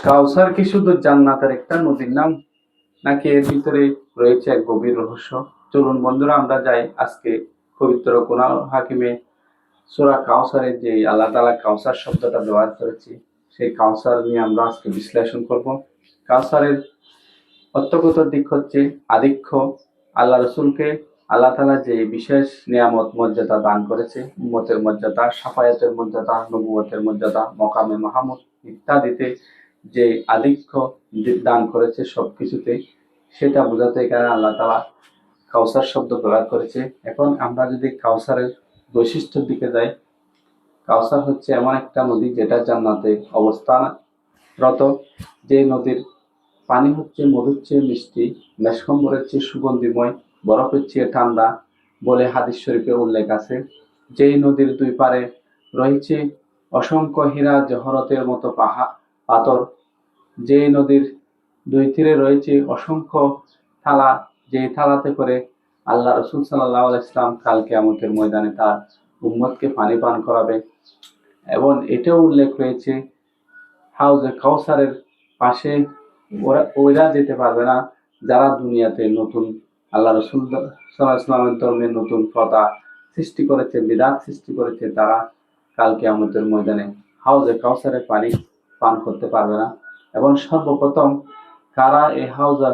কাউসার কি শুধু জান্নাতের একটা নদীর নাম, নাকি এর ভিতরে রয়েছে এক গভীর রহস্য? চলুন বন্ধুরা, আমরা যাই আজকে পবিত্র কোরআন হাকিমে সূরা কাউসারের যে আল্লাহ তাআলা কাউসার শব্দটা ব্যবহার করেছে, সেই কাউসার নিয়ে আমরা আজকে বিশ্লেষণ করব। কাউসারের অর্থগত দিক হচ্ছে আধিক্য। আল্লাহ রসুলকে আল্লাহ তাআলা যে বিশেষ নিয়ামত মর্যাদা দান করেছে, উম্মতের মর্যাদা, সাফায়াতের মর্যাদা, নবুয়তের মর্যাদা, মকামে মাহমুদ ইত্যাদিতে যে আধিক্য দান করেছে সবকিছুতে, সেটা বোঝাতে এখানে আল্লাহ তাআলা কাউসার শব্দ ব্যবহার করেছে। এখন আমরা যদি কাউসারের বৈশিষ্ট্যের দিকে যাই, কাউসার হচ্ছে এমন একটা নদী যেটা জান্নাতে অবস্থানরত। যে নদীর পানি হচ্ছে মধুর চেয়ে মিষ্টি, মেষখম্বরের চেয়ে সুগন্ধিময়, বরফের চেয়ে ঠান্ডা বলে হাদিস শরীফে উল্লেখ আছে। যেই নদীর দুই পারে রয়েছে অসংখ্য হীরা জহরতের মতো পাথর, যে নদীর দুই তীরে রয়েছে অসংখ্য থালা, যে থালাতে করে আল্লাহ রসুল সাল্লাল্লাহু আলাইহি ওয়াসাল্লাম কাল কিয়ামতের ময়দানে তার উম্মতকে পানি পান করাবে। এবং এটাও উল্লেখ রয়েছে হাউজে কাউসারের পাশে ওরা যেতে পারবে না যারা দুনিয়াতে নতুন আল্লাহ রসুল সাল্লাল্লাহু আলাইহি ওয়াসাল্লামের ধর্মে নতুন প্রথা সৃষ্টি করেছে, বিদআত সৃষ্টি করেছে, তারা কাল কিয়ামতের ময়দানে হাউজে কাউসারের পানি পান করতে পারবে না। এবং সর্বপ্রথম কারা এই হাউজে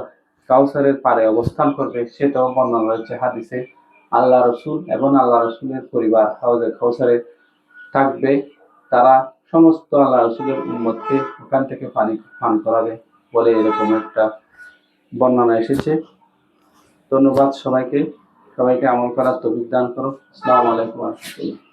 কাউসারের পারে অবস্থান করবে সেটাও বর্ণনা রয়েছে হাদিসে। আল্লাহ রসুল এবং আল্লাহ রসুলের পরিবার হাউজে কাউসারে থাকবে, তারা সমস্ত আল্লাহ রসুলের উম্মতকে ওখান থেকে পানি পান করাবে বলে এরকম একটা বর্ণনা এসেছে। ধন্যবাদ সবাইকে, সবাইকে আমল করার তৌফিক দান করো। আসসালামু আলাইকুম ওয়া রাহমাতুল্লাহ।